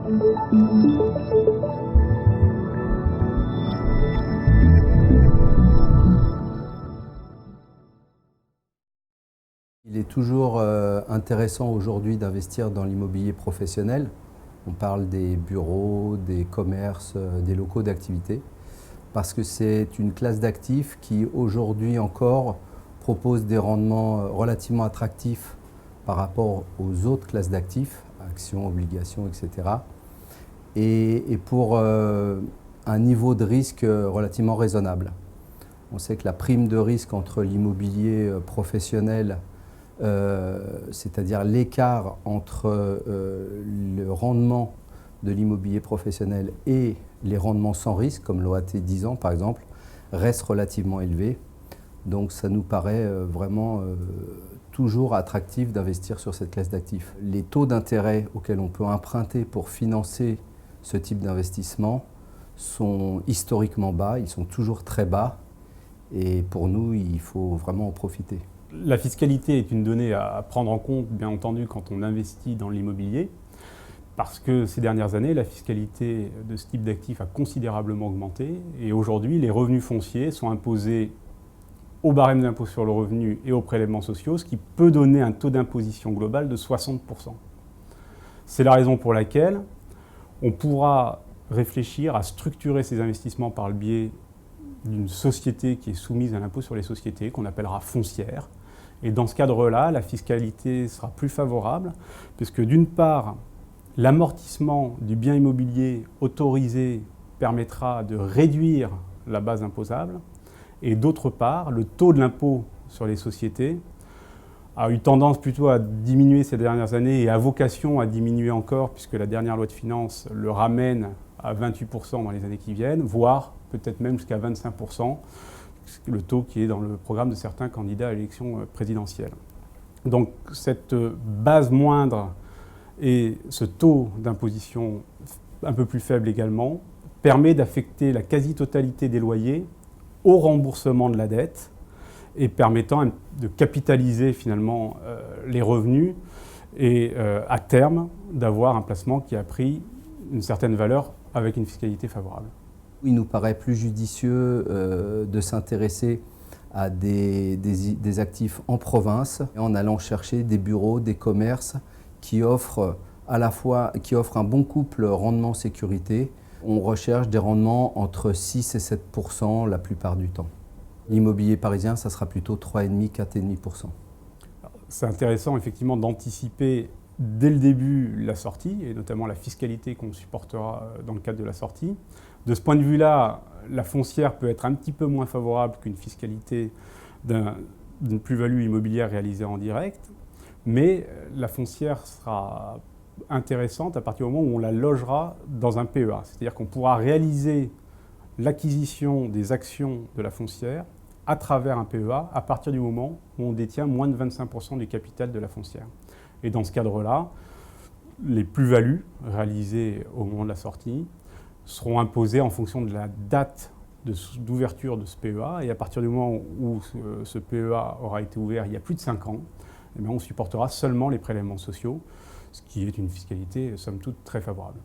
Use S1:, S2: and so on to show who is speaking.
S1: Il est toujours intéressant aujourd'hui d'investir dans l'immobilier professionnel. On parle des bureaux, des commerces, des locaux d'activité, parce que c'est une classe d'actifs qui aujourd'hui encore propose des rendements relativement attractifs par rapport aux autres classes d'actifs, actions, obligations, etc. Et pour un niveau de risque relativement raisonnable. On sait que la prime de risque entre l'immobilier professionnel, c'est-à-dire l'écart entre le rendement de l'immobilier professionnel et les rendements sans risque, comme l'OAT 10 ans par exemple, reste relativement élevé. Donc ça nous paraît vraiment toujours attractif d'investir sur cette classe d'actifs. Les taux d'intérêt auxquels on peut emprunter pour financer ce type d'investissement sont historiquement bas, ils sont toujours très bas et pour nous, il faut vraiment en profiter.
S2: La fiscalité est une donnée à prendre en compte, bien entendu, quand on investit dans l'immobilier, parce que ces dernières années, la fiscalité de ce type d'actifs a considérablement augmenté et aujourd'hui, les revenus fonciers sont imposés au barème d'impôt sur le revenu et aux prélèvements sociaux, ce qui peut donner un taux d'imposition global de 60%. C'est la raison pour laquelle on pourra réfléchir à structurer ces investissements par le biais d'une société qui est soumise à l'impôt sur les sociétés, qu'on appellera foncière. Et dans ce cadre-là, la fiscalité sera plus favorable, puisque d'une part, l'amortissement du bien immobilier autorisé permettra de réduire la base imposable, et d'autre part, le taux de l'impôt sur les sociétés a eu tendance plutôt à diminuer ces dernières années et a vocation à diminuer encore, puisque la dernière loi de finances le ramène à 28% dans les années qui viennent, voire peut-être même jusqu'à 25%, le taux qui est dans le programme de certains candidats à l'élection présidentielle. Donc cette base moindre et ce taux d'imposition un peu plus faible également permet d'affecter la quasi-totalité des loyers au remboursement de la dette et permettant de capitaliser finalement les revenus et à terme d'avoir un placement qui a pris une certaine valeur avec une fiscalité favorable.
S1: Il nous paraît plus judicieux de s'intéresser à des actifs en province en allant chercher des bureaux, des commerces qui offrent un bon couple rendement-sécurité. On recherche des rendements entre 6 et 7% la plupart du temps. L'immobilier parisien, ça sera plutôt 3,5, 4,5%.
S2: C'est intéressant effectivement d'anticiper dès le début la sortie, et notamment la fiscalité qu'on supportera dans le cadre de la sortie. De ce point de vue-là, la foncière peut être un petit peu moins favorable qu'une fiscalité d'une plus-value immobilière réalisée en direct, mais la foncière sera intéressante à partir du moment où on la logera dans un PEA. C'est-à-dire qu'on pourra réaliser l'acquisition des actions de la foncière à travers un PEA à partir du moment où on détient moins de 25% du capital de la foncière. Et dans ce cadre-là, les plus-values réalisées au moment de la sortie seront imposées en fonction de la date d'ouverture de ce PEA. Et à partir du moment où ce PEA aura été ouvert il y a plus de 5 ans, eh bien, on supportera seulement les prélèvements sociaux, ce qui est une fiscalité, somme toute, très favorable.